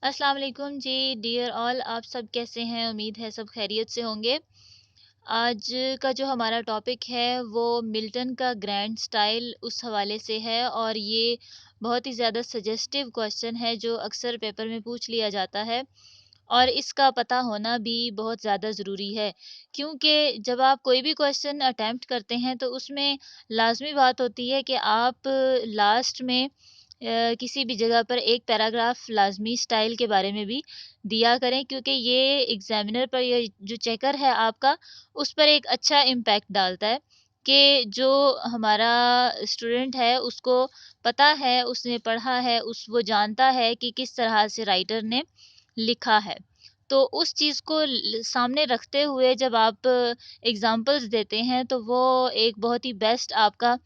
अस्सलाम वालेकुम जी dear all. आप सब कैसे हैं? उम्मीद है सब खैरियत से होंगे। आज का जो हमारा टॉपिक है वो मिल्टन का ग्रैंड स्टाइल उस हवाले से है, और ये बहुत ही ज़्यादा सजेस्टिव क्वेश्चन है जो अक्सर पेपर में पूछ लिया जाता है, और इसका पता होना भी बहुत ज़्यादा ज़रूरी है। क्योंकि जब आप कोई भी क्वेश्चन अटेम्प्ट करते हैं तो उसमें लाज़मी बात होती है कि आप लास्ट में किसी भी जगह पर एक पैराग्राफ लाज़मी स्टाइल के बारे में भी दिया करें, क्योंकि ये एग्ज़ामिनर पर, ये जो चेकर है आपका, उस पर एक अच्छा इम्पैक्ट डालता है कि जो हमारा स्टूडेंट है उसको पता है, उसने पढ़ा है, वो जानता है कि किस तरह से राइटर ने लिखा है। तो उस चीज़ को सामने रखते हुए जब आप एग्ज़ाम्पल्स देते हैं तो वो एक बहुत ही बेस्ट आपका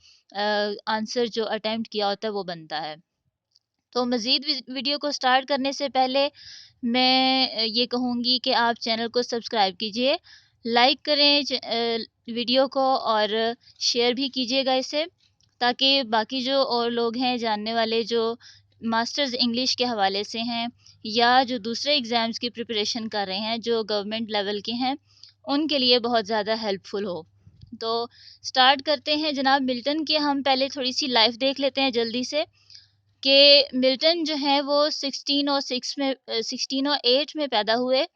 आंसर जो अटेम्प्ट किया होता है वो बनता है। तो मज़ीद वीडियो को स्टार्ट करने से पहले मैं ये कहूँगी कि आप चैनल को सब्सक्राइब कीजिए, लाइक करें वीडियो को, और शेयर भी कीजिएगा इसे, ताकि बाकी जो और लोग हैं जानने वाले, जो मास्टर्स इंग्लिश के हवाले से हैं या जो दूसरे एग्ज़ाम्स की प्रिपरेशन कर रहे हैं जो गवर्नमेंट लेवल के हैं, उनके लिए बहुत ज़्यादा हेल्पफुल हो। तो स्टार्ट करते हैं जनाब। मिल्टन की हम पहले थोड़ी सी लाइफ देख लेते हैं जल्दी से, कि मिल्टन जो हैं वो 1608 में पैदा हुए,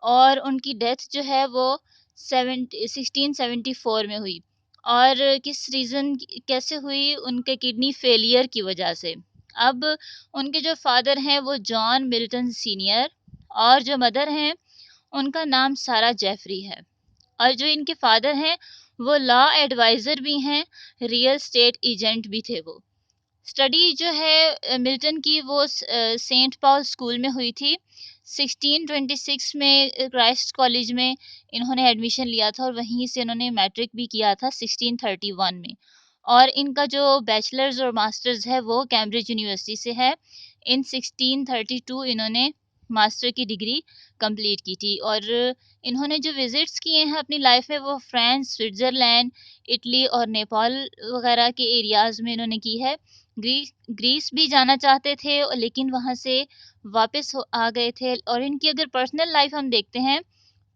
और उनकी डेथ जो है वो 1674 में हुई। और किस रीज़न, कैसे हुई? उनके किडनी फेलियर की वजह से। अब उनके जो फादर हैं वो जॉन मिल्टन सीनियर, और जो मदर हैं उनका नाम सारा जेफरी है। और जो इनके फादर हैं वो लॉ एडवाइज़र भी हैं, रियल स्टेट एजेंट भी थे वो। स्टडी जो है मिल्टन की वो सेंट पॉल स्कूल में हुई थी। 1626 में क्राइस्ट कॉलेज में इन्होंने एडमिशन लिया था, और वहीं से इन्होंने मैट्रिक भी किया था 1631 में। और इनका जो बैचलर्स और मास्टर्स है वो कैम्ब्रिज यूनिवर्सिटी से है। इन 1632 इन्होंने मास्टर की डिग्री कंप्लीट की थी। और इन्होंने जो विजिट्स किए हैं अपनी लाइफ में वो फ्रांस, स्विट्ज़रलैंड, इटली और नेपाल वगैरह के एरियाज़ में इन्होंने की है। ग्रीस भी जाना चाहते थे, लेकिन वहाँ से वापस आ गए थे। और इनकी अगर पर्सनल लाइफ हम देखते हैं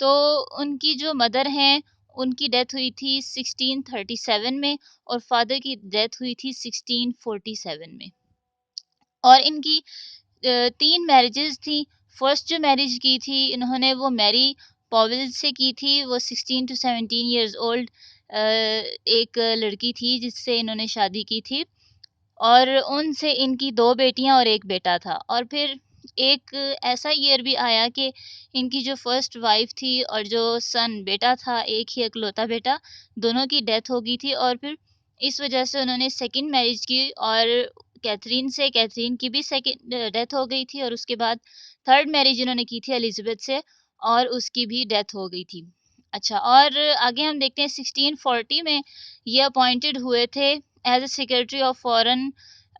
तो उनकी जो मदर हैं उनकी डेथ हुई थी 1637 में, और फादर की डेथ हुई थी 1647 में। और इनकी 3 मैरिजेज़ थी। फर्स्ट जो मैरिज की थी इन्होंने वो मैरी पॉवेल से की थी। वो 16 टू 17 इयर्स ओल्ड एक लड़की थी जिससे इन्होंने शादी की थी, और उनसे इनकी 2 बेटियाँ और 1 बेटा था। और फिर एक ऐसा ईयर भी आया कि इनकी जो फर्स्ट वाइफ़ थी और जो सन बेटा था, एक ही इकलौता बेटा, दोनों की डेथ हो गई थी। और फिर इस वजह से उन्होंने सेकंड मैरिज की, और कैथरीन की भी सेकंड डेथ हो गई थी, और उसके बाद थर्ड मैरिज इन्होंने की थी एलिज़ाबेथ से, और उसकी भी डेथ हो गई थी। अच्छा, और आगे हम देखते हैं 1640 में ये अपॉइंटेड हुए थे as a secretary of foreign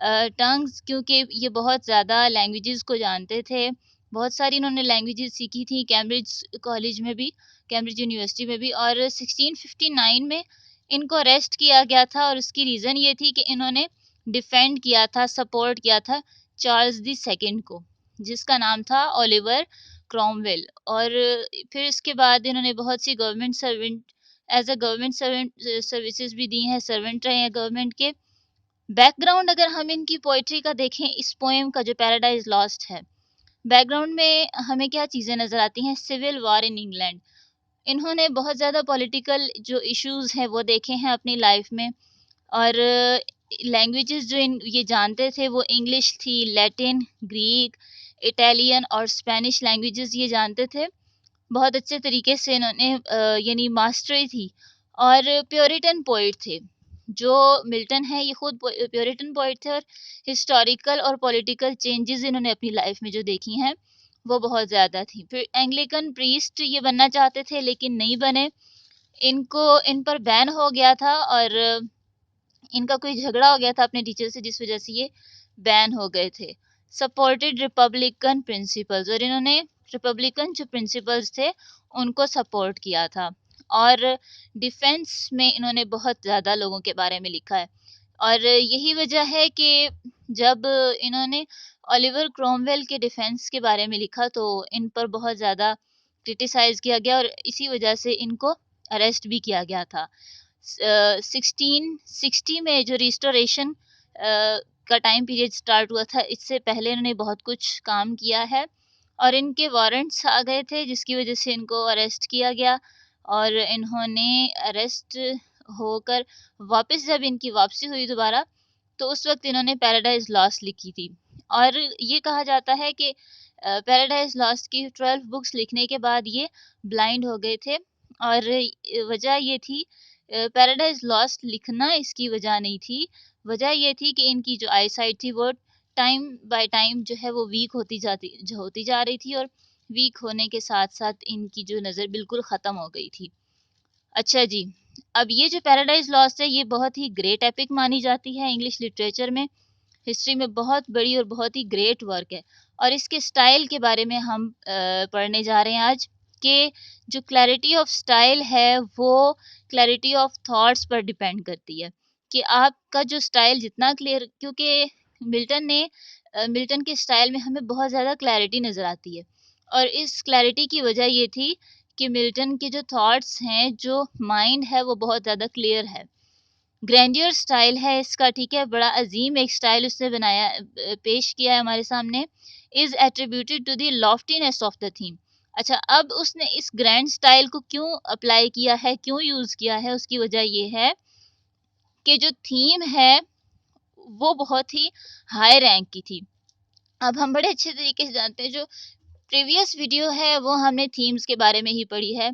tongues, क्योंकि ये बहुत ज़्यादा लैंग्वेजेज़ को जानते थे। बहुत सारी इन्होंने लैंग्वेजेज़ सीखी थी कैम्ब्रिज कॉलेज में भी, कैम्ब्रिज यूनिवर्सिटी में भी। और 1659 में इनको अरेस्ट किया गया था, और उसकी रीज़न ये थी कि इन्होंने डिफेंड किया था, सपोर्ट किया था चार्ल्स द सेकंड को, जिसका नाम था ओलिवर क्रॉमवेल। और फिर इसके बाद इन्होंने बहुत सी government servant, as a government servant services भी दी हैं, सर्वेंट रहे हैं गवर्नमेंट के। बैकग्राउंड अगर हम इनकी पोएट्री का देखें, इस पोएम का जो पैराडाइज़ लॉस्ट है, बैकग्राउंड में हमें क्या चीज़ें नज़र आती हैं? Civil war in England. इन्होंने बहुत ज़्यादा पॉलिटिकल जो इश्यूज़ हैं वो देखे हैं अपनी लाइफ़ में। और लैंग्वेजेज़ जो ये जानते थे वो इंग्लिश थी, लैटिन, ग्रीक, इटालियन और स्पेनिश लैंग्वेजेज़ ये जानते थे। बहुत अच्छे तरीके से इन्होंने यानी मास्टरी थी। और प्योरिटन पोएट थे। जो मिल्टन है ये खुद प्योरिटन पोएट थे, और हिस्टोरिकल और पॉलिटिकल चेंजेस इन्होंने अपनी लाइफ में जो देखी हैं वो बहुत ज़्यादा थी। फिर एंग्लिकन प्रीस्ट ये बनना चाहते थे लेकिन नहीं बने। इन पर बैन हो गया था, और इनका कोई झगड़ा हो गया था अपने टीचर से, जिस वजह से ये बैन हो गए थे। सपोर्टेड रिपब्लिकन प्रिंसिपल्स, और इन्होंने रिपब्लिकन जो प्रिंसिपल्स थे उनको सपोर्ट किया था। और डिफेंस में इन्होंने बहुत ज़्यादा लोगों के बारे में लिखा है। और यही वजह है कि जब इन्होंने ओलिवर क्रोमवेल के डिफेंस के बारे में लिखा, तो इन पर बहुत ज़्यादा क्रिटिसाइज किया गया और इसी वजह से इनको अरेस्ट भी किया गया था। 1660 में जो रिस्टोरेशन का टाइम पीरियड स्टार्ट हुआ था, इससे पहले इन्होंने बहुत कुछ काम किया है और इनके वारंट्स आ गए थे जिसकी वजह से इनको अरेस्ट किया गया और इन्होंने अरेस्ट होकर वापस जब इनकी वापसी हुई दोबारा, तो उस वक्त इन्होंने पैराडाइज लॉस्ट लिखी थी। और ये कहा जाता है कि पैराडाइज लॉस्ट की 12 बुक्स लिखने के बाद ये ब्लाइंड हो गए थे और वजह ये थी, पैराडाइज लॉस्ट लिखना इसकी वजह नहीं थी, वजह ये थी कि इनकी जो आई साइट थी वो टाइम बाय टाइम जो है वो वीक होती जा रही थी और वीक होने के साथ साथ इनकी जो नज़र बिल्कुल ख़त्म हो गई थी। अच्छा जी, अब ये जो पैराडाइज लॉस्ट है ये बहुत ही ग्रेट एपिक मानी जाती है इंग्लिश लिटरेचर में, हिस्ट्री में बहुत बड़ी और बहुत ही ग्रेट वर्क है। और इसके स्टाइल के बारे में हम पढ़ने जा रहे हैं आज कि जो क्लैरिटी ऑफ स्टाइल है वो क्लैरिटी ऑफ थॉट्स पर डिपेंड करती है कि आपका जो स्टाइल जितना क्लियर, क्योंकि मिल्टन के स्टाइल में हमें बहुत ज़्यादा क्लैरिटी नज़र आती है और इस क्लैरिटी की वजह ये थी कि मिल्टन के जो थॉट्स हैं, जो माइंड है वो बहुत ज़्यादा क्लियर है। ग्रैंडियर स्टाइल है इसका, ठीक है, बड़ा अजीम एक स्टाइल उसने बनाया, पेश किया है हमारे सामने। Is attributed to the loftiness of the theme. अच्छा, अब उसने इस ग्रैंड स्टाइल को क्यों अप्लाई किया है, क्यों यूज किया है, उसकी वजह ये है कि जो थीम है वो बहुत ही हाई रैंक की थी। अब हम बड़े अच्छे तरीके से जानते हैं, जो प्रीवियस वीडियो है वो हमने थीम्स के बारे में ही पढ़ी है।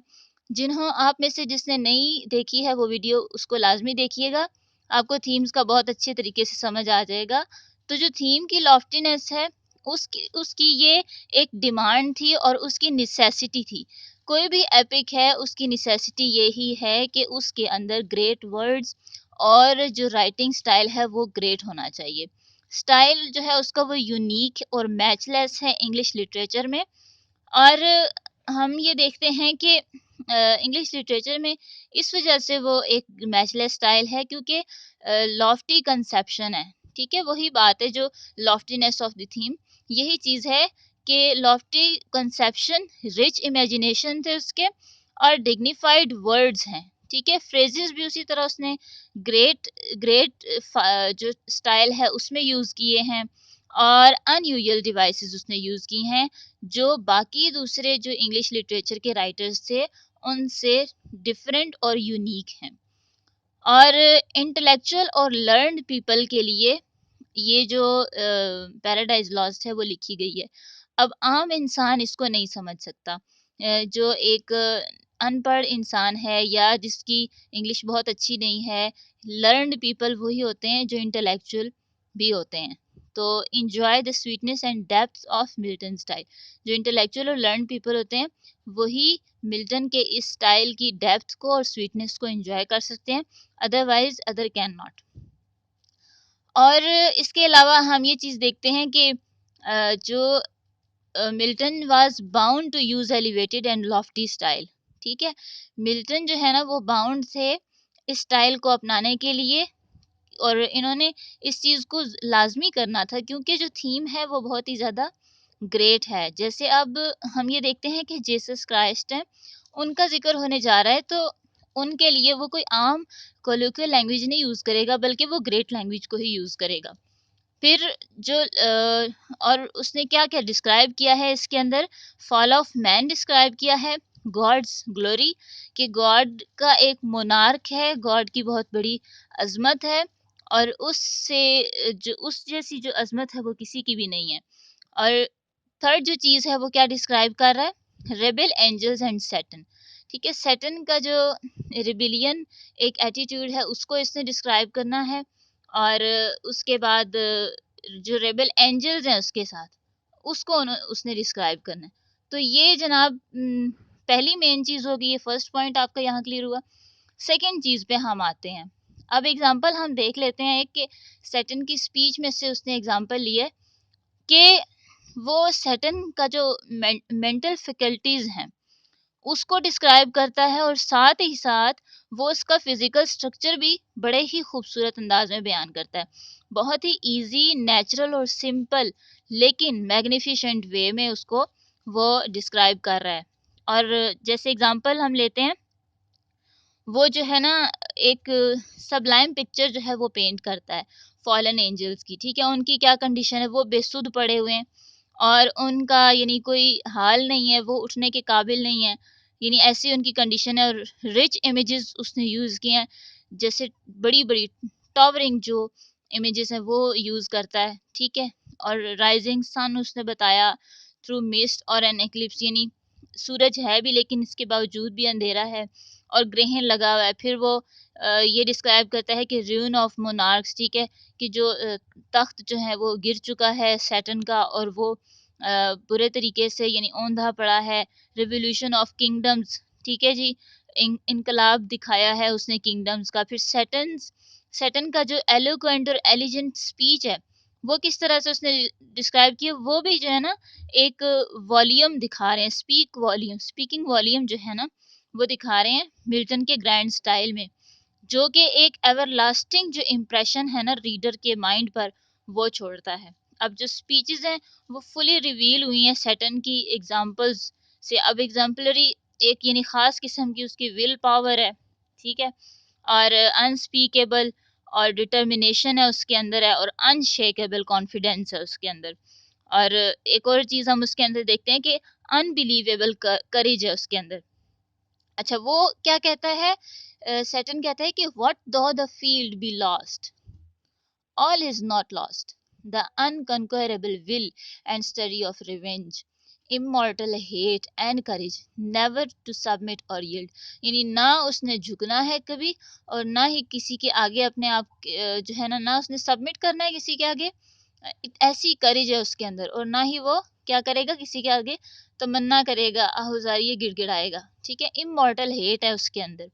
जिन्हों आप में से जिसने नहीं देखी है वो वीडियो उसको लाजमी देखिएगा, आपको थीम्स का बहुत अच्छे तरीके से समझ आ जाएगा। तो जो थीम की लॉफ्टीनेस है उसकी उसकी ये एक डिमांड थी और उसकी नेसेसिटी थी। कोई भी एपिक है उसकी नेसेसिटी यही है कि उसके अंदर ग्रेट वर्ड्स और जो राइटिंग स्टाइल है वो ग्रेट होना चाहिए। स्टाइल जो है उसका वो यूनिक और मैचलेस है इंग्लिश लिटरेचर में। और हम ये देखते हैं कि इंग्लिश लिटरेचर में इस वजह से वो एक मैचलेस स्टाइल है क्योंकि लॉफ्टी कंसेप्शन है, ठीक है, वही बात है जो लॉफ्टीनेस ऑफ द थीम, यही चीज़ है कि लॉफ्टी कंसेप्शन, रिच इमेजिनेशन थे उसके और डिग्निफाइड वर्ड्स हैं, ठीक है, फ्रेजेस भी उसी तरह उसने ग्रेट ग्रेट जो स्टाइल है उसमें यूज़ किए हैं और अनयूजुअल डिवाइसेस उसने यूज़ की हैं जो बाकी दूसरे जो इंग्लिश लिटरेचर के राइटर्स थे उनसे डिफरेंट और यूनिक हैं। और इंटेलेक्चुअल और लर्न्ड पीपल के लिए ये जो पैराडाइज लॉस्ट है वो लिखी गई है। अब आम इंसान इसको नहीं समझ सकता, जो एक अनपढ़ इंसान है या जिसकी इंग्लिश बहुत अच्छी नहीं है, लर्न्ड पीपल वही होते हैं जो इंटेलेक्चुअल भी होते हैं। तो enjoy the sweetness and depth of Milton style, जो इंटेलेक्चुअल और लर्न पीपल होते हैं वही मिल्टन के इस स्टाइल की डेप्थ को और स्वीटनेस को एंजॉय कर सकते हैं, अदरवाइज अदर कैन नॉट। और इसके अलावा हम ये चीज़ देखते हैं कि जो Milton was bound to use elevated and lofty style, ठीक है, मिल्टन जो है ना वो बाउंड थे इस स्टाइल को अपनाने के लिए और इन्होंने इस चीज़ को लाजमी करना था क्योंकि जो थीम है वो बहुत ही ज़्यादा ग्रेट है। जैसे अब हम ये देखते हैं कि जीसस क्राइस्ट हैं, उनका ज़िक्र होने जा रहा है तो उनके लिए वो कोई आम कोलोquial लैंग्वेज नहीं यूज़ करेगा बल्कि वो ग्रेट लैंग्वेज को ही यूज़ करेगा। फिर जो और उसने क्या-क्या डिस्क्राइब किया है इसके अंदर, फॉल ऑफ मैन डिस्क्राइब किया है, गॉड्स ग्लोरी, कि गॉड का एक मोनार्क है, गॉड की बहुत बड़ी अज़मत है और उससे जो उस जैसी जो अज़मत है वो किसी की भी नहीं है। और थर्ड जो चीज़ है वो क्या डिस्क्राइब कर रहा है, रेबेल एंजल्स एंड सैटन, ठीक है, सैटन का जो रिबिलियन एक एटीट्यूड है उसको इसने डिस्क्राइब करना है और उसके बाद जो रेबेल एंजल्स हैं उसके साथ उसको उसने डिस्क्राइब करना है। तो ये जनाब पहली मेन चीज़ होगी, ये फर्स्ट पॉइंट आपका यहाँ क्लियर हुआ। सेकंड चीज़ पे हम आते हैं। अब एग्जांपल हम देख लेते हैं एक कि सैटन की स्पीच में से उसने एग्जांपल लिए कि वो सैटन का जो मेंटल फैकल्टीज हैं उसको डिस्क्राइब करता है और साथ ही साथ वो उसका फिजिकल स्ट्रक्चर भी बड़े ही खूबसूरत अंदाज में बयान करता है। बहुत ही इजी, नेचुरल और सिंपल लेकिन मैग्निफिसेंट वे में उसको वो डिस्क्राइब कर रहा है। और जैसे एग्जांपल हम लेते हैं, वो जो है ना एक सबलाइम पिक्चर जो है वो पेंट करता है फॉलन एंजल्स की, ठीक है। उनकी क्या कंडीशन है, वो बेसुध पड़े हुए हैं और उनका यानी कोई हाल नहीं है, वो उठने के काबिल नहीं है, यानी ऐसी उनकी कंडीशन है। और रिच इमेजेस उसने यूज़ किए हैं, जैसे बड़ी बड़ी टॉवरिंग जो इमेजेस हैं वो यूज़ करता है, ठीक है। और राइजिंग सन उसने बताया थ्रू मिस्ट और एन एक्लिप्स, यानी सूरज है भी लेकिन इसके बावजूद भी अंधेरा है और ग्रहण लगा हुआ है। फिर वो ये डिस्क्राइब करता है कि रूइन ऑफ मोनार्क्स, ठीक है, कि जो तख्त जो है वो गिर चुका है सैटर्न का और वो बुरे तरीके से यानी औंधा पड़ा है। रिवोल्यूशन ऑफ किंगडम्स, ठीक है जी, इनकलाब दिखाया है उसने किंगडम्स का। फिर सैटर्न का जो एलोक्वेंट और एलिजेंट स्पीच है वो किस तरह से उसने डिस्क्राइब किया, वो भी जो है ना एक वॉल्यूम दिखा रहे हैं, स्पीकिंग वॉल्यूम जो है ना वो दिखा रहे हैं मिल्टन के ग्रैंड स्टाइल में, जो कि एक एवरलास्टिंग जो इम्प्रेशन है ना रीडर के माइंड पर वो छोड़ता है। अब जो स्पीचेस हैं वो फुली रिवील हुई हैं सैटर्न की एग्जांपल्स से। अब एग्जाम्पलरी एक यानी खास किस्म की उसकी विल पावर है, ठीक है, और अनस्पीकेबल और डिटर्मिनेशन है उसके अंदर है, और अनशेकेबल कॉन्फिडेंस है उसके अंदर। और एक और चीज़ हम उसके अंदर देखते हैं कि अनबिलीवेबल करेज है उसके अंदर। अच्छा, वो क्या कहता है, सैटर्न कहता है कि व्हाट दो the field be lost, all is not lost. The unconquerable will and study of revenge, immortal hate and courage, never to submit or yield. यानी ना उसने झुकना है कभी और ना ही किसी के आगे अपने आप जो है ना उसने सबमिट करना है किसी के आगे। ऐसी करेज है उसके अंदर, और ना ही वो क्या करेगा किसी के आगे तमन्ना करेगा, आहुजारी गिड़गिड़ाएगा, ठीक है। इमोर्टल हेट है उसके अंदर।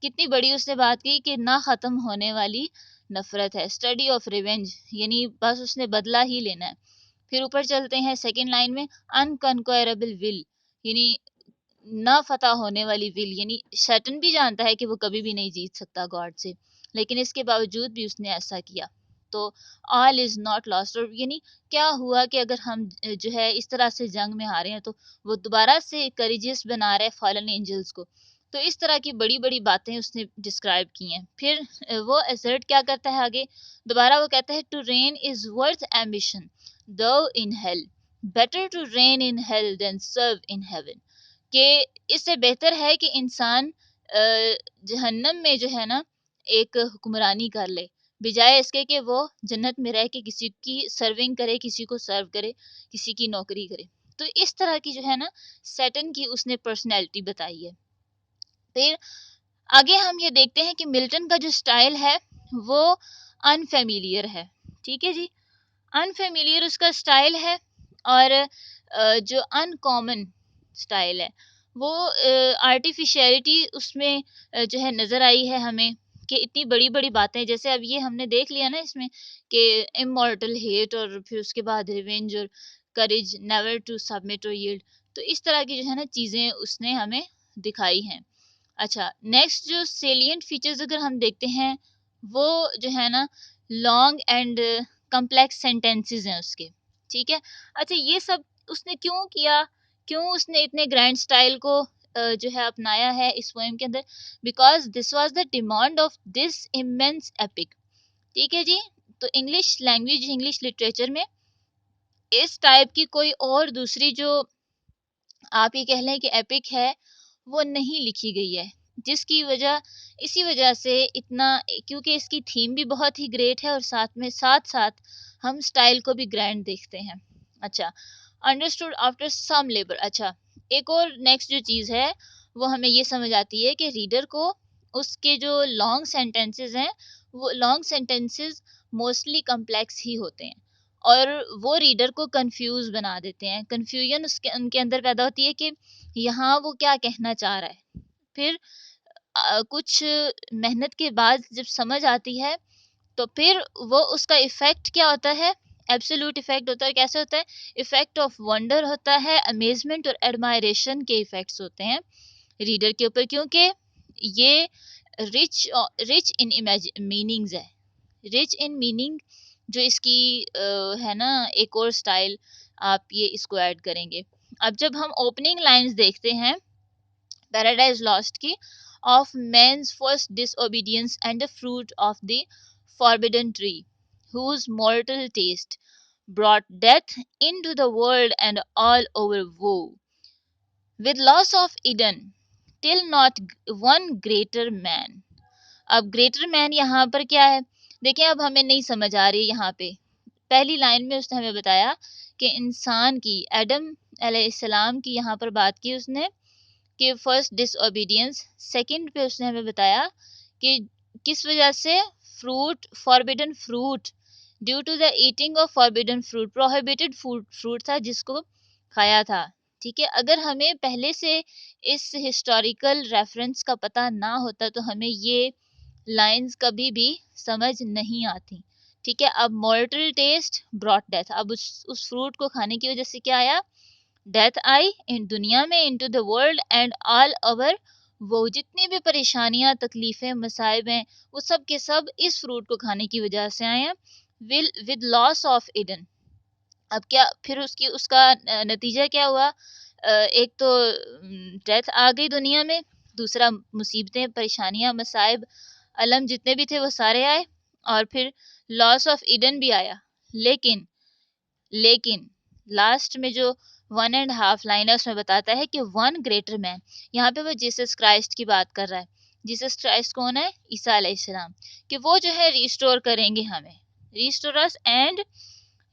कितनी बड़ी उसने बात की कि ना ख़त्म होने वाली नफ़रत है। स्टडी ऑफ रिवेंज, यानी बस उसने बदला ही लेना है। फिर ऊपर चलते हैं सेकंड लाइन में, अनकनक्वायरेबल विल, यानी ना फतह होने वाली विल, यानी सैटर्न भी जानता है कि वो कभी भी नहीं जीत सकता गॉड से, लेकिन इसके बावजूद भी उसने ऐसा किया। तो ऑल इज़ नॉट लॉस्ट, और यानी क्या हुआ कि अगर हम जो है इस तरह से जंग में हारे हैं तो वो दोबारा से करेजियस बना रहे हैं फॉलन एंजल्स को। तो इस तरह की बड़ी बड़ी बातें उसने डिस्क्राइब की हैं। फिर वो एसर्ट क्या करता है आगे, दोबारा वो कहता है to reign is worth ambition though in hell, better to reign in hell than serve in heaven, कि इससे बेहतर है कि इंसान जहन्नम में जो है ना एक हुक्मरानी कर ले, बजाय इसके कि वो जन्नत में रह के किसी की सर्विंग करे, किसी को सर्व करे, किसी की नौकरी करे। तो इस तरह की जो है ना सैटर्न की उसने पर्सनैलिटी बताई है। फिर आगे हम ये देखते हैं कि मिल्टन का जो स्टाइल है वो अनफेमिलियर है, ठीक है जी। अनफेमिलियर उसका स्टाइल है, और जो अनकॉमन स्टाइल है वो आर्टिफिशियलिटी उसमें जो है नज़र आई है हमें, कि इतनी बड़ी बड़ी बातें, जैसे अब ये हमने देख लिया ना इसमें कि इमॉर्टल हेट और फिर उसके बाद रिवेंज और करेज, नेवर टू सबमिट और यील्ड। तो इस तरह की जो है ना चीज़ें उसने हमें दिखाई हैं। अच्छा, नेक्स्ट जो सेलिएंट फीचर्स अगर हम देखते हैं वो जो है ना लॉन्ग एंड कम्प्लेक्स सेंटेंसेस हैं उसके, ठीक है। अच्छा, ये सब उसने क्यों किया, क्यों उसने इतने ग्रैंड स्टाइल को जो है अपनाया है इस पोएम के अंदर, because this was the demand of this immense epic, ठीक है जी। तो इंग्लिश लैंग्वेज, इंग्लिश लिटरेचर में इस टाइप की कोई और दूसरी जो आप ये कह लें कि एपिक है वो नहीं लिखी गई है, जिसकी वजह इसी वजह से इतना, क्योंकि इसकी थीम भी बहुत ही ग्रेट है और साथ साथ हम स्टाइल को भी ग्रैंड देखते हैं। अच्छा, अंडरस्टूड आफ्टर सम लेबर। अच्छा, एक और नेक्स्ट जो चीज़ है वो हमें ये समझ आती है कि रीडर को उसके जो लॉन्ग सेंटेंसेस हैं वो लॉन्ग सेंटेंसेस मोस्टली कम्प्लेक्स ही होते हैं, और वो रीडर को कंफ्यूज बना देते हैं। कंफ्यूजन उसके उनके अंदर पैदा होती है कि यहाँ वो क्या कहना चाह रहा है। फिर कुछ मेहनत के बाद जब समझ आती है तो फिर वो उसका इफ़ेक्ट क्या होता है, एब्सोल्यूट इफेक्ट होता है, कैसे होता है? इफेक्ट ऑफ वंडर होता है, अमेजमेंट और एडमायरेशन के इफेक्ट्स होते हैं रीडर के ऊपर, क्योंकि ये rich rich in image meanings है, रिच इन मीनिंग। जो इसकी है ना एक और स्टाइल, आप ये इसको ऐड करेंगे। अब जब हम ओपनिंग लाइंस देखते हैं पैराडाइज लॉस्ट की, of man's first disobedience and the fruit of the forbidden tree, whose mortal taste brought death into the world and all over woe. With loss of Eden, till not one greater man. अब greater man यहाँ पर क्या है? देखिए अब हमें नहीं समझ आ रही है यहाँ पे। पहली लाइन में उसने हमें बताया कि इंसान की, एडम अलैहिस्सलाम की यहाँ पर बात की उसने कि फर्स्ट डिसओबीडियंस, सेकंड पे उसने हमें बताया कि किस वजह से, fruit, forbidden fruit, due to the eating of forbidden fruit, prohibited fruit था जिसको खाया था। ठीक है, अगर हमें पहले से इस हिस्टोरिकल रेफरेंस का पता ना होता तो हमें ये लाइंस कभी भी समझ नहीं आती। ठीक है, अब मॉर्टल टेस्ट ब्रॉट डेथ, अब उस फ्रूट को खाने की वजह से क्या आया? डेथ आई इन दुनिया में, into the world and all over. वो जितनी भी परेशानियां, तकलीफें, मसाइब हैं, वो सब के सब इस फ्रूट को खाने की वजह से आए हैं। Will with loss of Eden, अब क्या फिर उसकी उसका नतीजा क्या हुआ? एक तो डेथ आ गई दुनिया में, दूसरा मुसीबतें, परेशानियां, मसाइब, अलम जितने भी थे वो सारे आए, और फिर लॉस ऑफ ईडन भी आया। लेकिन लेकिन लास्ट में जो 1.5 लाइन है उसमें बताता है कि वन ग्रेटर मैन, यहाँ पे वो जीसस क्राइस्ट की बात कर रहा है। जीसस क्राइस्ट कौन है? ईसा अलैहिस्सलाम, कि वो जो है रिस्टोर करेंगे हमें, restore us and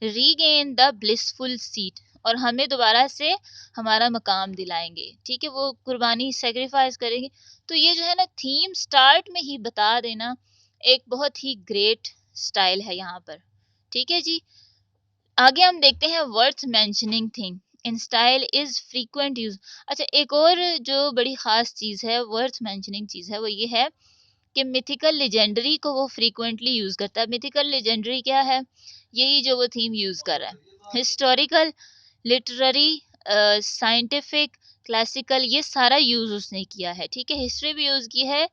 regain the blissful seat, और हमें दोबारा से हमारा मकाम दिलाएंगे। ठीक है, वो कुर्बानी, सेक्रीफाइस करेंगे। तो ये जो है ना थीम स्टार्ट में ही बता देना, एक बहुत ही ग्रेट स्टाइल है यहाँ पर। ठीक है जी, आगे हम देखते हैं worth mentioning thing in style is frequent use. अच्छा, एक और जो बड़ी खास चीज है, वर्थ मेंशनिंग चीज है, वो ये है कि मिथिकल लेजेंडरी को वो फ्रीक्वेंटली यूज करता है। मिथिकल लेजेंडरी क्या है? यही जो वो थीम यूज कर रहा है। हिस्टोरिकल, लिटरेरी, साइंटिफिक, क्लासिकल, ये सारा यूज उसने किया है। ठीक है, हिस्ट्री भी यूज की है,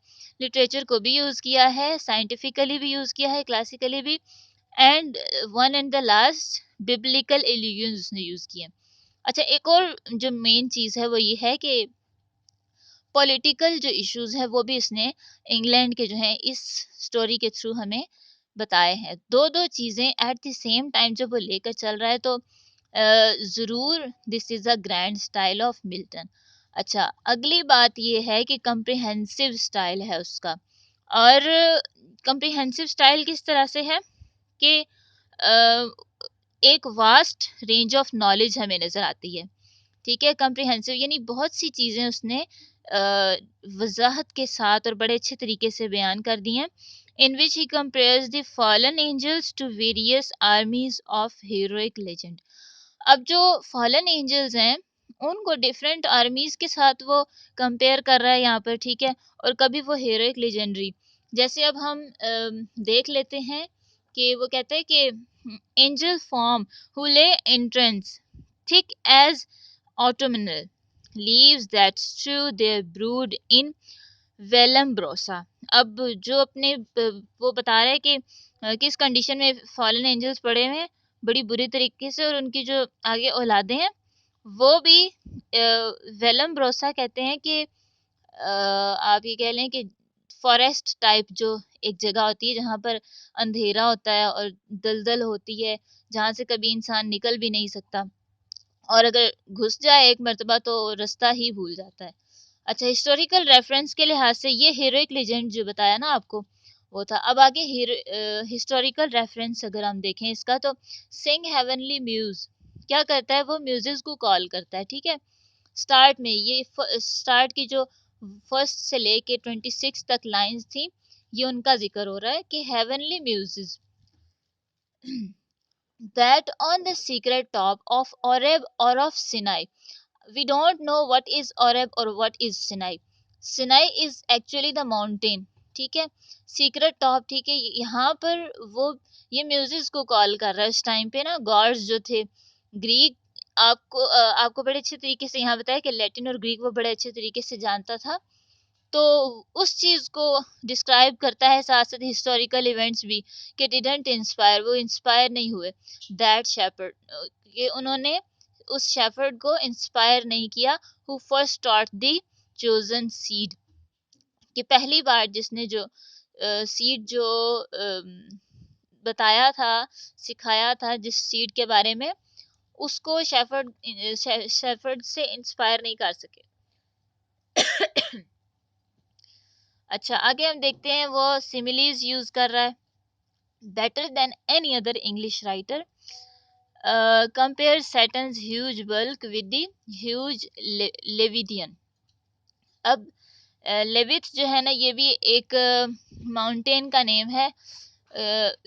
लिटरेचर को भी यूज किया है, साइंटिफिकली भी यूज किया है, क्लासिकली भी, and one and the last biblical elegance उसने यूज किए। अच्छा, एक और जो मेन चीज है वो ये है कि पॉलिटिकल जो इश्यूज है वो भी इसने इंग्लैंड के जो है इस स्टोरी के थ्रू हमें बताए हैं। दो दो चीजें एट द सेम टाइम जब वो लेकर चल रहा है तो जरूर this is a grand style of Milton. अच्छा, अगली बात ये है कि कंप्रिहेंसिव स्टाइल है उसका। और कंप्रिहेंसिव स्टाइल किस तरह से है कि एक वास्ट रेंज ऑफ नॉलेज हमें नजर आती है। ठीक है, कम्प्रिहेंसिव यानी बहुत सी चीज़ें उसने वजाहत के साथ और बड़े अच्छे तरीके से बयान कर दी हैं। In which he compares the fallen angels to various armies of heroic legend. अब जो फॉलन एंजल्स हैं उनको डिफरेंट आर्मीज के साथ वो कंपेयर कर रहा है यहाँ पर। ठीक है, और कभी वो हीरोइक लेजेंडरी, जैसे अब हम देख लेते हैं कि वो कहते हैं कि एंजल फॉर्म हु ले entrance thick as autumnal leaves that strew their brood in Vallombrosa। अब जो अपने वो बता रहे हैं कि किस कंडीशन में फॉलन एंजल्स पड़े हुए हैं, बड़ी बुरी तरीके से, और उनकी जो आगे औलादे हैं वो भी वेलम्ब्रोसा कहते हैं कि आप ये कह लें कि फॉरेस्ट टाइप जो एक जगह होती है जहाँ पर अंधेरा होता है और दलदल होती है, जहाँ से कभी इंसान निकल भी नहीं सकता, और अगर घुस जाए एक मर्तबा तो रास्ता ही भूल जाता है। अच्छा, हिस्टोरिकल रेफरेंस के लिहाज से ये हीरोइक लेजेंड जो बताया ना आपको वो था। अब आगे हिस्टोरिकल रेफरेंस अगर हम देखें इसका तो सिंग हेवनली म्यूज क्या करता है? वो म्यूजिक को कॉल करता है। ठीक है, स्टार्ट में ये स्टार्ट की जो फर्स्ट से लेके 26 तक लाइंस थी, ये उनका जिक्र हो रहा है कि heavenly music that on the secret top of Oreb or of Sinai. We don't know what is Oreb or what is Sinai. Sinai is actually the mountain. ठीक है, सीक्रेट टॉप, ठीक है। यहाँ पर वो ये म्यूजिस को कॉल कर रहा है। उस टाइम पे ना गॉड्स जो थे ग्रीक, आपको बड़े अच्छे तरीके से यहाँ बताया कि लैटिन और ग्रीक वो बड़े अच्छे तरीके से जानता था। तो उस चीज को डिस्क्राइब करता है, साथ साथ हिस्टोरिकल इवेंट्स भी, कि डिडंट इंस्पायर, वो इंस्पायर नहीं हुए दैट शेफर्ड, कि उन्होंने उस शेफर्ड को इंस्पायर नहीं किया, who first taught the chosen seed, कि पहली बार जिसने जो सीड जो बताया था, सिखाया था जिस सीड के बारे में, उसको शेफर्ड से इंस्पायर नहीं कर सके। अच्छा, आगे हम देखते हैं वो सिमिलीज यूज कर रहा है। Better than any other English writer compare Saturn's huge bulk with the huge leviathan. अब लेविथ जो है ना, ये भी एक माउंटेन का नेम है,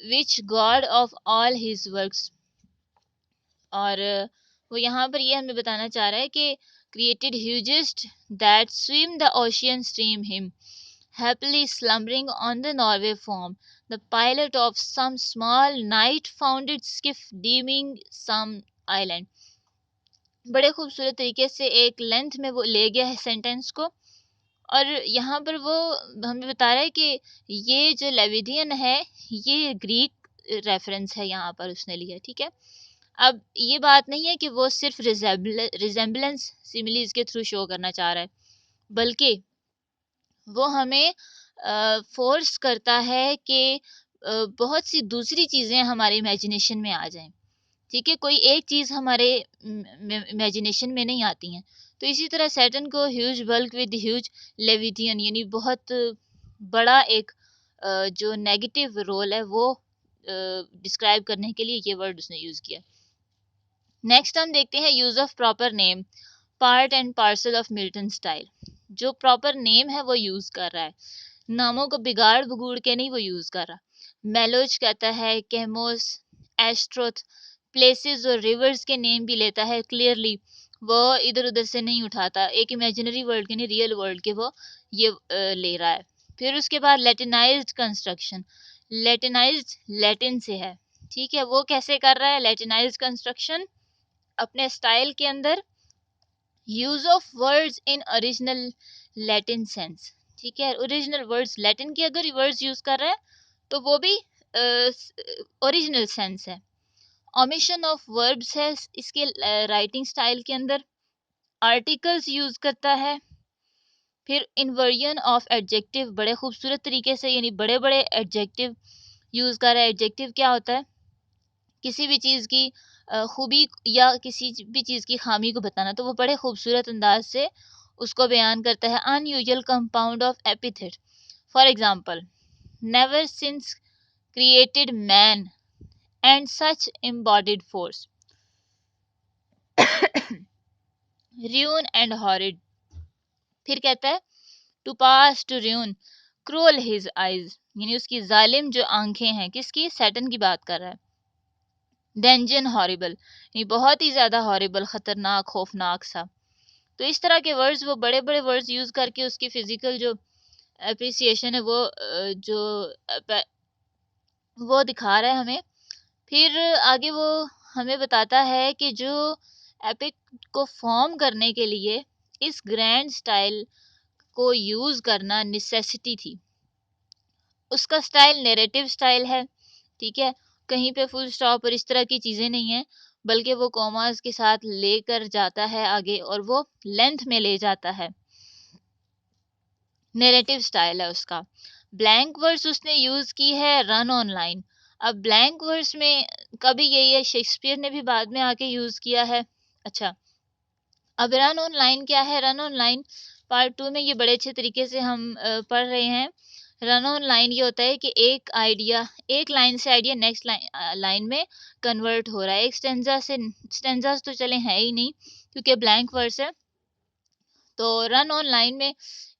which god of all his works. और वो यहाँ पर ये हमें बताना चाह रहा है कि created hugest that swim the ocean stream him happily slumbering on the Norway foam, the pilot of some small night-founded skiff deeming some island। बड़े खूबसूरत तरीके से एक लेंथ में वो ले गया है सेंटेंस को, और यहाँ पर वो हमें बता रहा है कि ये जो लेविडियन है ये ग्रीक रेफरेंस है, यहाँ पर उसने लिया, ठीक है। अब ये बात नहीं है कि वो सिर्फ रिजेम्बलेंस सिमिलीज के थ्रू शो करना चाह रहा है, बल्कि वो हमें फोर्स करता है कि बहुत सी दूसरी चीज़ें हमारे इमेजिनेशन में आ जाएं, ठीक है। कोई एक चीज़ हमारे इमेजिनेशन में नहीं आती हैं। तो इसी तरह सैटर्न को ह्यूज बल्क विद ह्यूज लेविथियन, यानी बहुत बड़ा एक जो नेगेटिव रोल है वो डिस्क्राइब करने के लिए ये वर्ड उसने यूज़ किया। नेक्स्ट हम देखते हैं use of proper name, part and parcel of Milton style. जो प्रॉपर नेम है वो यूज़ कर रहा है, नामों को बिगाड़ बगूड़ के नहीं वो यूज़ कर रहा। मेलोज कहता है केमोस, एस्ट्रोथ, प्लेसेस और रिवर्स के नेम भी लेता है क्लियरली, वो इधर उधर से नहीं उठाता, एक इमेजिनरी वर्ल्ड के नहीं रियल वर्ल्ड के वो ये ले रहा है। फिर उसके बाद लैटिनाइज्ड कंस्ट्रक्शन, लैटिनाइज्ड लैटिन से है, ठीक है। वो कैसे कर रहा है लैटिनाइज्ड कंस्ट्रक्शन, अपने स्टाइल के अंदर use of words in original Latin sense, ठीक है। ओरिजिनल वर्ड्स लैटिन के अगर वर्ड्स यूज कर रहा है तो वो भी ओरिजिनल सेंस है। ओमिशन ऑफ वर्ब्स है इसके राइटिंग स्टाइल के अंदर। आर्टिकल्स यूज करता है। फिर इन्वर्जन ऑफ एडजेक्टिव बड़े खूबसूरत तरीके से, यानी बड़े बड़े एडजेक्टिव यूज कर रहा है। एडजेक्टिव क्या होता है, किसी भी चीज़ की खूबी या किसी भी चीज़ की खामी को बताना, तो वो बड़े खूबसूरत अंदाज से उसको बयान करता है। Unusual compound of epithet, for example never since created man and such embodied force, ruin and horrid. फिर कहता है to pass to ruin cruel his eyes, यानी उसकी जालिम जो आंखें हैं, किसकी, सैटर्न की बात कर रहा है। डेंजन हॉरिबल, ये बहुत ही ज़्यादा हॉरिबल, ख़तरनाक, खौफनाक सा। तो इस तरह के वर्ड्स, वो बड़े बड़े वर्ड्स यूज़ करके उसकी फ़िज़िकल जो अप्रिसिएशन है वो वो दिखा रहा है हमें। फिर आगे वो हमें बताता है कि जो एपिक को फॉर्म करने के लिए इस ग्रैंड स्टाइल को यूज़ करना नेसेसिटी थी। उसका स्टाइल नैरेटिव स्टाइल है, ठीक है। कहीं पे फुल स्टॉप और इस तरह की चीज़ें नहीं है, बल्कि वो कॉमास के साथ लेकर जाता है आगे और वो लेंथ में ले जाता है। नैरेटिव स्टाइल है उसका। ब्लैंक वर्ड्स उसने यूज़ की है रन ऑन लाइन। अब ब्लैंक वर्ड्स में कभी यही है, शेक्सपियर ने भी बाद में आके यूज़ किया है। अच्छा, अब रन ऑन लाइन क्या है, रन ऑन लाइन पार्ट 2 में ये बड़े अच्छे तरीके से हम पढ़ रहे हैं। रन ऑन लाइन ये होता है कि एक आइडिया, एक लाइन से आइडिया नेक्स्ट लाइन में कन्वर्ट हो रहा है। एक स्टेंजा से, स्टेंजास तो चले हैं ही नहीं क्योंकि ब्लैंक वर्ड्स है, तो रन ऑन लाइन में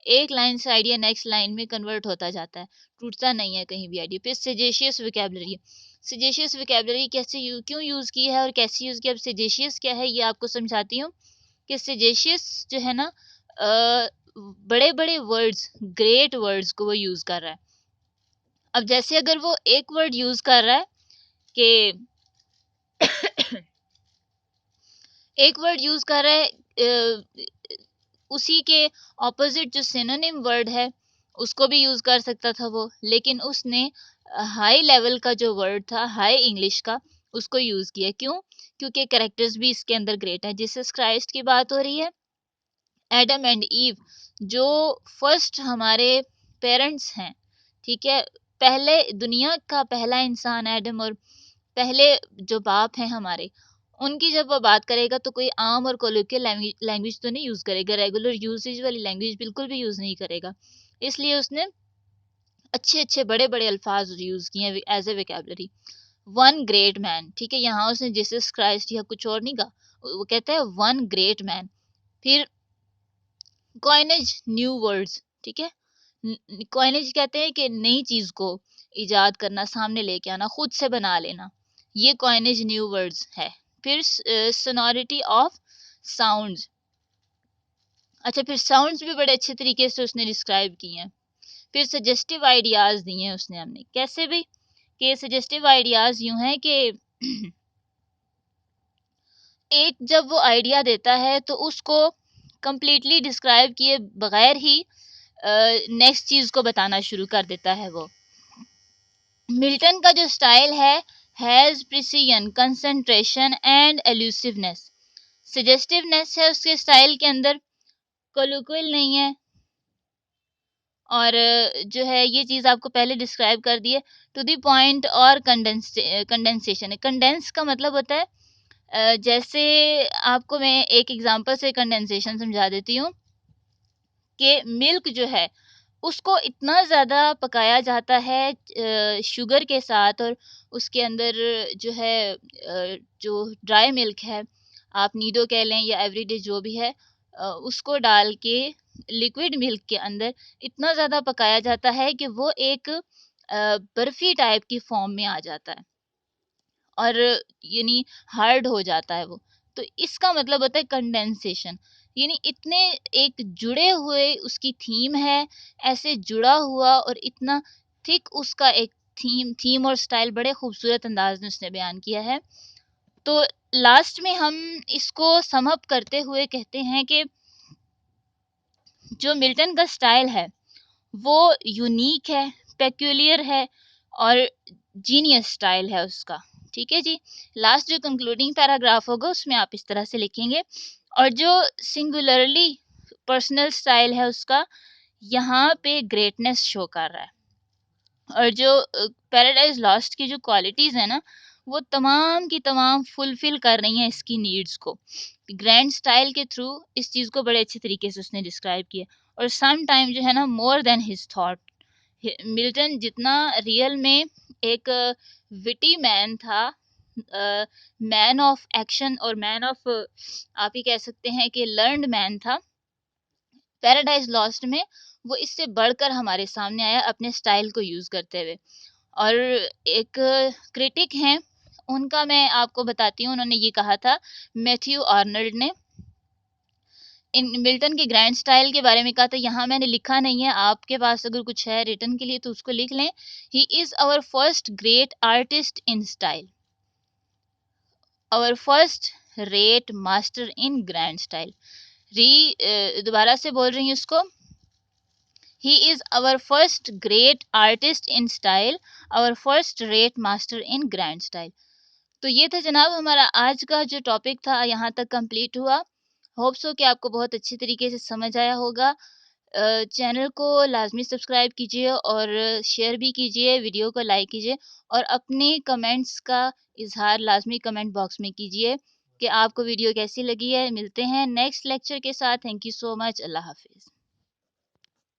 एक लाइन से आइडिया नेक्स्ट लाइन में कन्वर्ट होता जाता है, टूटता नहीं है कहीं भी आइडिया। फिर सजेशियस विकेबलरी, सजेशियस विकेबलरी कैसे क्यों यूज़ की है और कैसे यूज़ किया, अब सजेशियस क्या है ये आपको समझाती हूँ। कि सजेशियस जो है ना, बड़े बड़े वर्ड्स, ग्रेट वर्ड्स को वो यूज कर रहा है। अब जैसे अगर वो एक वर्ड यूज कर रहा है कि एक वर्ड यूज कर रहा है, उसी के ऑपोजिट जो सिनोनिम वर्ड है उसको भी यूज कर सकता था वो, लेकिन उसने हाई लेवल का जो वर्ड था, हाई इंग्लिश का, उसको यूज किया। क्यों? क्योंकि कैरेक्टर्स भी इसके अंदर ग्रेट है। जीसस क्राइस्ट की बात हो रही है, एडम एंड ईव जो फर्स्ट हमारे पेरेंट्स हैं, ठीक है, पहले दुनिया का पहला इंसान एडम, और पहले जो बाप हैं हमारे, उनकी जब वो बात करेगा तो कोई आम और कोलोकियल लैंग्वेज तो नहीं यूज करेगा, रेगुलर यूसेज वाली लैंग्वेज बिल्कुल भी यूज नहीं करेगा। इसलिए उसने अच्छे अच्छे बड़े बड़े अल्फाज यूज किए हैं as a vocabulary. One great man, ठीक है, यहाँ उसने जीसस क्राइस्ट या कुछ और नहीं कहा, वो कहता है वन ग्रेट मैन। फिर कॉइनेज न्यू वर्ड्स, ठीक है, कॉइनेज कहते हैं कि नई चीज को इजाद करना, सामने लेके आना, खुद से बना लेना, ये कॉइनेज न्यू वर्ड्स है। फिर सोनोरिटी ऑफ साउंड्स, अच्छा, फिर साउंड्स भी बड़े अच्छे तरीके से उसने डिस्क्राइब किए हैं। फिर सजेस्टिव आइडियाज दिए हैं उसने हमने, कैसे भी, कि सजेस्टिव आइडियाज यूं हैं कि एक जब वो आइडिया देता है तो उसको कंप्लीटली डिस्क्राइब किए बगैर ही नेक्स्ट चीज को बताना शुरू कर देता है वो। मिल्टन का जो स्टाइल है, हैज प्रिसीजन, कंसंट्रेशन एंड एल्यूसिवनेस। सजेस्टिवनेस है उसके स्टाइल के अंदर, कोलोquial नहीं है, और जो है ये चीज आपको पहले डिस्क्राइब कर दी है। टू द पॉइंट और कंडेंसेशन है। कंडेंस का मतलब होता है जैसे आपको मैं एक एग्जांपल से कंडेंसेशन समझा देती हूँ, कि मिल्क जो है उसको इतना ज़्यादा पकाया जाता है शुगर के साथ, और उसके अंदर जो है जो ड्राई मिल्क है, आप नीडो कह लें या एवरीडे जो भी है, उसको डाल के लिक्विड मिल्क के अंदर इतना ज़्यादा पकाया जाता है कि वो एक बर्फी टाइप की फॉर्म में आ जाता है, और यानी हार्ड हो जाता है वो। तो इसका मतलब होता है कंडेंसेशन, यानी इतने एक जुड़े हुए उसकी थीम है, ऐसे जुड़ा हुआ और इतना थिक उसका एक थीम थीम और स्टाइल बड़े खूबसूरत अंदाज में उसने बयान किया है। तो लास्ट में हम इसको सम अप करते हुए कहते हैं कि जो मिल्टन का स्टाइल है वो यूनिक है, पेक्यूलियर है, और जीनियस स्टाइल है उसका। ठीक है जी। लास्ट जो कंक्लूडिंग पैराग्राफ होगा उसमें आप इस तरह से लिखेंगे, और जो सिंगुलरली पर्सनल स्टाइल है उसका, यहाँ पे ग्रेटनेस शो कर रहा है। और जो पैराडाइज लॉस्ट की जो क्वालिटीज है ना, वो तमाम की तमाम फुलफिल कर रही हैं इसकी नीड्स को। ग्रैंड स्टाइल के थ्रू इस चीज को बड़े अच्छे तरीके से उसने डिस्क्राइब किया। और सम टाइम जो है ना, more than his thought, Milton जितना रियल में एक विटी मैन था, मैन ऑफ एक्शन और मैन ऑफ, आप ही कह सकते हैं कि लर्नड मैन था, पैराडाइज लॉस्ट में वो इससे बढ़कर हमारे सामने आया अपने स्टाइल को यूज करते हुए। और एक क्रिटिक हैं, उनका मैं आपको बताती हूँ, उन्होंने ये कहा था, मैथ्यू आर्नल्ड ने इन मिल्टन के ग्रैंड स्टाइल के बारे में कहा था, यहाँ मैंने लिखा नहीं है, आपके पास अगर कुछ है रिटर्न के लिए तो उसको लिख लें। He is our first great artist in style, our first rate master in grand style. दोबारा से बोल रही हूँ उसको, he is our first great artist in style, our first rate master in grand style. तो ये था जनाब हमारा आज का जो टॉपिक था, यहाँ तक कंप्लीट हुआ। होप सो कि आपको बहुत अच्छी तरीके से समझ आया होगा। चैनल को लाजमी सब्सक्राइब कीजिए और शेयर भी कीजिए, वीडियो को लाइक कीजिए, और अपने कमेंट्स का इजहार लाजमी कमेंट बॉक्स में कीजिए कि आपको वीडियो कैसी लगी है। मिलते हैं नेक्स्ट लेक्चर के साथ। Thank you so much. अल्लाह हाफिज़।